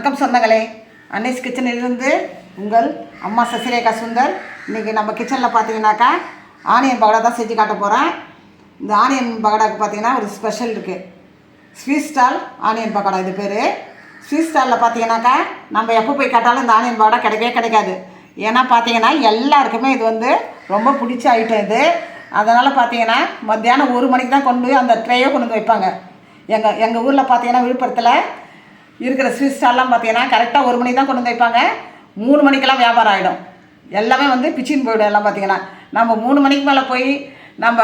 வணக்கம் சொந்தங்களே, அன்னைஸ் கிச்சனிலிருந்து உங்கள் அம்மா சசிரேகா சுந்தர். இன்றைக்கி நம்ம கிச்சனில் பார்த்தீங்கன்னாக்கா ஆனியன் பகடா தான் செஞ்சு காட்ட போகிறேன். இந்த ஆனியன் பகடாவுக்கு பார்த்தீங்கன்னா ஒரு ஸ்பெஷல் இருக்குது. ஸ்வீட் ஸ்டால் ஆனியன் பகடா இது பேர். ஸ்வீட் ஸ்டாலில் பார்த்தீங்கன்னாக்கா நம்ம எப்போ போய் கேட்டாலும் இந்த ஆனியன் பகடா கிடைக்கவே கிடைக்காது. ஏன்னா பார்த்தீங்கன்னா எல்லாருக்குமே இது ரொம்ப பிடிச்ச ஐட்டம் இது. அதனால் பார்த்தீங்கன்னா மத்தியானம் 1 மணிக்கு தான் கொண்டு போய் அந்த ட்ரேயை கொண்டு வந்து வைப்பாங்க. எங்கள் ஊரில் பார்த்தீங்கன்னா விழுப்புரத்தில் இருக்கிற ஸ்வீட் ஸ்டால்லாம் பார்த்தீங்கன்னா கரெக்டாக 1 மணிக்கு தான் கொண்டு வந்து வைப்பாங்க. 3 மணிக்கெல்லாம் வியாபாரம் ஆகிடும். எல்லாமே பிச்சின்னு போய்டும். எல்லாம் பார்த்தீங்கன்னா நம்ம 3 மணிக்கு மேலே போய் நம்ம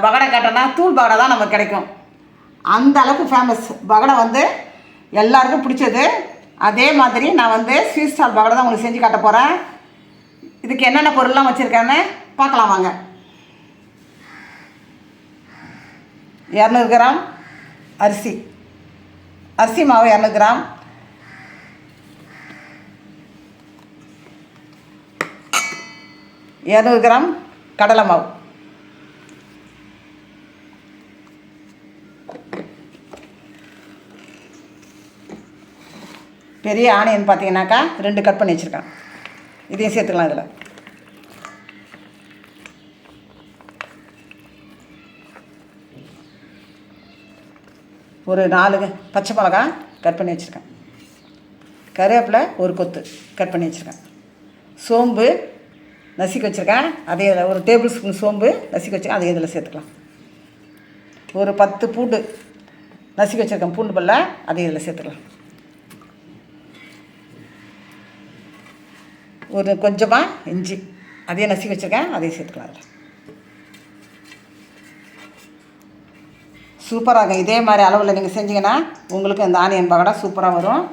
பகடா கேட்டோன்னா தூள் பகடா தான் நமக்கு கிடைக்கும். அந்த அளவுக்கு ஃபேமஸ் பகடா எல்லாருக்கும் பிடிச்சது. அதே மாதிரி நான் ஸ்வீட் ஸ்டால் பகடா தான் உங்களுக்கு செஞ்சு காட்ட போகிறேன். இதுக்கு என்னென்ன பொருள்லாம் வச்சுருக்கேன்னு பார்க்கலாம் வாங்க. 200 கிராம் அரிசி மாவு, 200 கிராம், கிராம் கடலை மாவு, பெரிய ஆனியன் பார்த்தீங்கன்னாக்கா 2 கட் பண்ணி வச்சுருக்கேன். இதையும் சேர்த்துக்கலாம். இதில் ஒரு 4 பச்சை மிளகா கட் பண்ணி வச்சுருக்கேன். கருவேப்பிலை ஒரு கொத்து கட் பண்ணி வச்சுருக்கேன். சோம்பு நசுக்கி வச்சுருக்கேன். அதே இதில் ஒரு டேபிள் ஸ்பூன் சோம்பு நசுக்கி வச்சுருக்கேன். அதே இதில் சேர்த்துக்கலாம். ஒரு 10 பூண்டு நசுக்கி வச்சுருக்கேன். பூண்டு பல்ல அதே இதில் சேர்த்துக்கலாம். ஒரு கொஞ்சமாக இஞ்சி அதையும் நசுக்கி வச்சுருக்கேன். அதையும் சேர்த்துக்கலாம். அதில் சூப்பராக இதே மாதிரி அளவில் நீங்கள் செஞ்சிங்கன்னா உங்களுக்கு இந்த ஆனியன் பகடா சூப்பராக வரும்.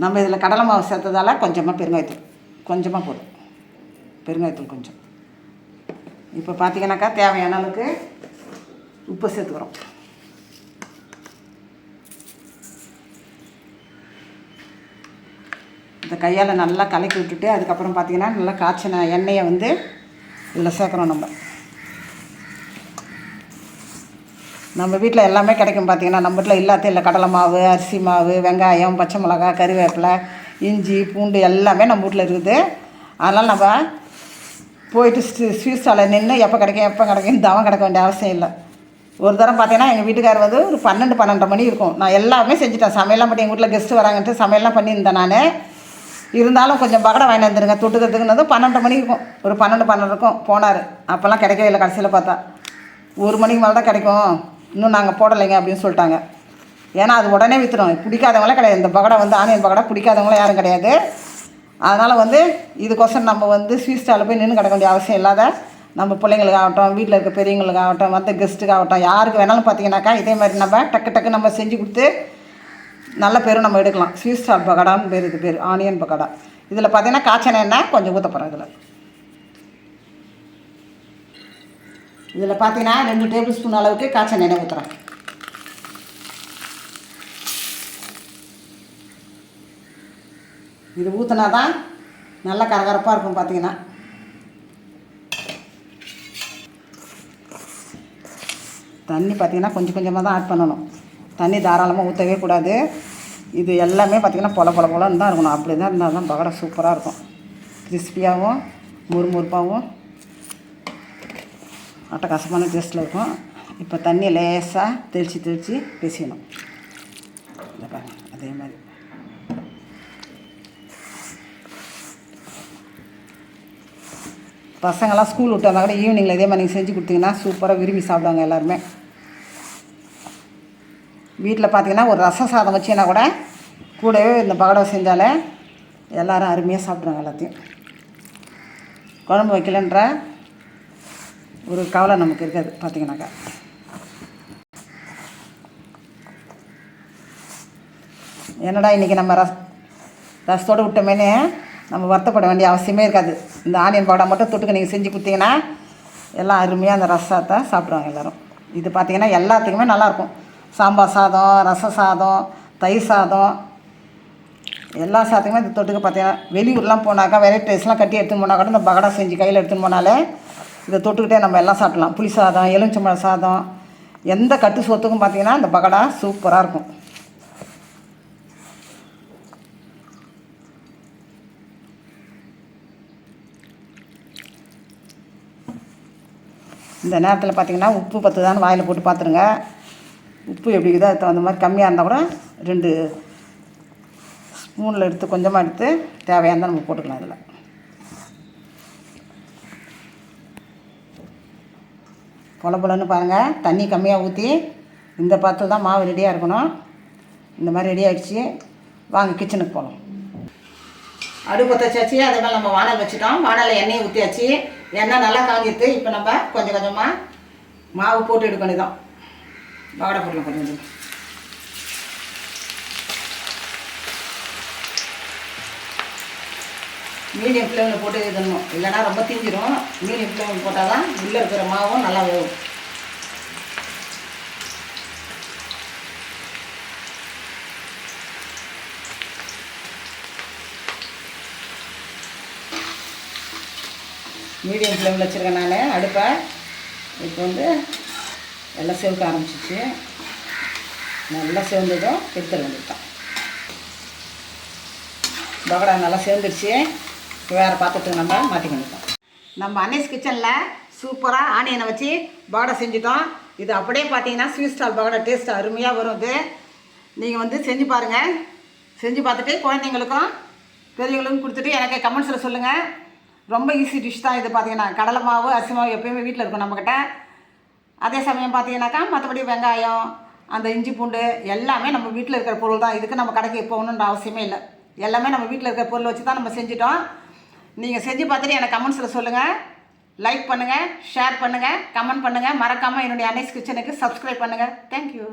நம்ம இதில் கடலை மாவு சேர்த்ததால் கொஞ்சமாக பெருங்காயத்தூள் கொஞ்சமாக போதும். பெருங்காயத்தூள் கொஞ்சம். இப்போ பார்த்தீங்கன்னாக்கா தேவையான அளவுக்கு உப்பு சேர்த்துக்கிறோம். இந்த கையால் நல்லா கலக்கி விட்டுட்டு அதுக்கப்புறம் பார்த்தீங்கன்னா நல்லா காய்ச்சின எண்ணெயை இதில் சேர்க்குறோம். நம்ம வீட்டில் எல்லாமே கிடைக்கும். பார்த்திங்கன்னா நம்ம வீட்டில் எல்லாத்தையும் இல்லை, கடலை மாவு, அரிசி மாவு, வெங்காயம், பச்சை மிளகா, கருவேப்பிலை, இஞ்சி, பூண்டு எல்லாமே நம்ம வீட்டில் இருக்குது. அதனால் நம்ம போயிட்டு ஸ்வீட் ஸ்டாலில் நின்று எப்போ கிடைக்குன்னு தவம் கிடக்க வேண்டிய அவசியம் இல்லை. ஒரு தரம் பார்த்தீங்கன்னா எங்கள் வீட்டுக்கார் ஒரு 12 மணி இருக்கும். நான் எல்லாமே செஞ்சுட்டேன். சமையல்லாம் பண்ணி எங்கள் வீட்டில் கெஸ்ட்டு வராங்கன்ட்டு சமையல்லாம் பண்ணியிருந்தேன். நான் இருந்தாலும் கொஞ்சம் பகடை வாங்கி வந்துருங்க தொட்டுக்கிறதுக்குன்னது 12 மணி இருக்கும். ஒரு 12 இருக்கும் போனார். அப்போல்லாம் கிடைக்கவே இல்லை. கடைசியில் பார்த்தா 1 மணிக்கு மேலே தான் கிடைக்கும், இன்னும் நாங்கள் போடலைங்க அப்படின்னு சொல்லிட்டாங்க. ஏன்னா அது உடனே விற்றுரும். பிடிக்காதவங்களாம் கிடையாது. இந்த பகடா ஆனியன் பகடா பிடிக்காதவங்களாம் யாரும் கிடையாது. அதனால் இதுக்கோசரம் நம்ம ஸ்வீட் ஸ்டாலில் போய் நின்று கிடக்க வேண்டிய அவசியம் இல்லாத நம்ம பிள்ளைங்களுக்காகட்டும், வீட்டில் இருக்க பெரியவங்களுக்காகட்டும், கெஸ்ட்டுக்காகட்டும், யாருக்கு வேணாலும் பார்த்தீங்கன்னாக்கா இதே மாதிரி நம்ம டக்கு நம்ம செஞ்சு கொடுத்து நல்ல பேரும் நம்ம எடுக்கலாம். ஸ்வீட் ஸ்டால் பகடான்னு பேர். இது பேர் ஆனியன் பகடா. இதில் பார்த்தீங்கன்னா காய்ச்சன எண்ணெய் கொஞ்சம் ஊற்ற போகிறோம். இதில் பார்த்தீங்கன்னா 2 டேபிள் ஸ்பூன் அளவுக்கு காய்ச்சல் எண்ணெய் ஊற்றுறேன். இது ஊற்றினா தான் நல்லா கரகரப்பாக இருக்கும். பார்த்தீங்கன்னா தண்ணி பார்த்தீங்கன்னா கொஞ்சம் கொஞ்சமாக தான் ஆட் பண்ணணும். தண்ணி தாராளமாக ஊற்றவே கூடாது. இது எல்லாமே பார்த்திங்கன்னா பொலன்னு தான் இருக்கணும். அப்படி தான் இருந்தால் தான் பகடா சூப்பராக இருக்கும். கிறிஸ்பியாகவும் முறுமுறுப்பாகவும் அட்டகாசமான டேஸ்ட்டில் இருக்கும். இப்போ தண்ணியை லேசாக தெளித்து பேசிக்கணும். இந்த பாருங்க அதே மாதிரி பசங்கள்லாம் ஸ்கூல் விட்டு வந்தால் கூட ஈவினிங்கில் இதே மாதிரி நீங்கள் செஞ்சு கொடுத்தீங்கன்னா சூப்பராக விரும்பி சாப்பிடுவாங்க எல்லாருமே. வீட்டில் பார்த்தீங்கன்னா ஒரு ரசம் சாதம் வச்சிங்கன்னா கூடவே இந்த பகடா செஞ்சாலே எல்லோரும் அருமையாக சாப்பிட்றாங்க. எல்லாத்தையும் குழம்பு வைக்கலன்ற ஒரு கவலை நமக்கு இருக்காது. பார்த்தீங்கன்னாக்கா என்னடா இன்றைக்கி நம்ம ரசத்தோடு விட்டோமேனு நம்ம வருத்தப்பட வேண்டிய அவசியமே இருக்காது. இந்த ஆனியன் பகடா மட்டும் தொட்டுக்க நீங்கள் செஞ்சு கொடுத்தீங்கன்னா எல்லாம் அருமையாக அந்த ரசத்தை சாப்பிடுவாங்க எல்லோரும். இது பார்த்திங்கன்னா எல்லாத்துக்குமே நல்லாயிருக்கும். சாம்பார் சாதம், ரச சாதம், தயிர் சாதம், எல்லா சாதத்துக்குமே இது தொட்டுக்க. பார்த்தீங்கன்னா வெளியூர்லாம் போனாக்கா வெரைட்டி ரைஸ்லாம் கட்டி எடுத்துன்னு போனால் கூட இந்த பகடா செஞ்சு கையில் எடுத்துன்னு போனாலே இதை தொட்டுக்கிட்டே நம்ம எல்லாம் சாப்பிட்லாம். புளி சாதம், எலுமிச்சம்பழம் சாதம், எந்த கட்டு சோத்துக்கும் பார்த்திங்கன்னா இந்த பகடா சூப்பராக இருக்கும். இந்த நேரத்தில் பார்த்திங்கன்னா உப்பு பத்துதான்னு வாயில் போட்டு பார்த்துருங்க. உப்பு எப்படி இருக்குதோ அதுக்கு தகுந்த மாதிரி கம்மியாக இருந்தால் கூட 2 ஸ்பூனில் எடுத்து கொஞ்சமாக எடுத்து தேவையானதான் நம்ம போட்டுக்கலாம். அதில் பொலன்னு பாருங்கள், தண்ணி கம்மியாக ஊற்றி இந்த பாத்தில் தான் மாவு ரெடியாக இருக்கணும். இந்த மாதிரி ரெடி ஆகிடுச்சு. வாங்க கிச்சனுக்கு போகலாம். அடுப்பு வச்சாச்சு. அதே மாதிரி நம்ம வானல் வச்சுட்டோம். வானலில் எண்ணெயை ஊற்றியாச்சு. எண்ணெய் நல்லா காஞ்சிட்டு இப்போ நம்ம கொஞ்சம் கொஞ்சமாக மாவு போட்டு எடுக்க வேண்டியதான். பகடா போடலாம் கொஞ்சம். மீடியம் ஃப்ளேமில் போட்டு இருக்கணும், இல்லைனா ரொம்ப தீஞ்சிடும். மீடியம் ஃப்ளேமில் போட்டால் தான் உள்ளே இருக்கிற மாவும் நல்லா வேகும். மீடியம் ஃப்ளேமில் வச்சுருக்கேன் நான் அடுப்பை. இப்போ எல்லாம் செவக்க ஆரம்பிச்சிச்சு. நல்லா செவந்ததும் எடுத்துட வேண்டியதுதான். பகடா நல்லா சேர்ந்துருச்சு. வேறு பாத்திரத்துக்கு நம்ம மாற்றி பண்ணிட்டோம். நம்ம அன்னேஸ் கிச்சனில் சூப்பராக ஆனியனை வச்சு பகடா செஞ்சுட்டோம். இது அப்படியே பார்த்தீங்கன்னா ஸ்வீட் ஸ்டால் பகடா டேஸ்ட் அருமையாக வரும். இது நீங்கள் செஞ்சு பாருங்கள். செஞ்சு பார்த்துட்டு குழந்தைங்களுக்கும் பெரியவங்களுக்கும் கொடுத்துட்டு எனக்கு கமெண்ட்ஸில் சொல்லுங்கள். ரொம்ப ஈஸி டிஷ் தான் இது. பார்த்தீங்கன்னா கடலை மாவு அரிசி மாவு எப்போயுமே வீட்டில் இருக்கும் நம்மக்கிட்ட. அதே சமயம் பார்த்தீங்கன்னாக்கா மற்றபடி வெங்காயம் அந்த இஞ்சி பூண்டு எல்லாமே நம்ம வீட்டில் இருக்கிற பொருள் தான். இதுக்கு நம்ம கடைக்கு போகணுன்ற அவசியமே இல்லை. எல்லாமே நம்ம வீட்டில் இருக்கிற பொருள் வச்சு தான் நம்ம செஞ்சிட்டோம். நீங்கள் செஞ்சு பார்த்துட்டு எனக்கு கமெண்ட்ஸில் சொல்லுங்கள். லைக் பண்ணுங்கள், ஷேர் பண்ணுங்கள், கமெண்ட் பண்ணுங்கள். மறக்காமல் என்னுடைய அன்னேஸ் கிச்சனுக்கு சப்ஸ்கிரைப் பண்ணுங்கள். தேங்க்யூ.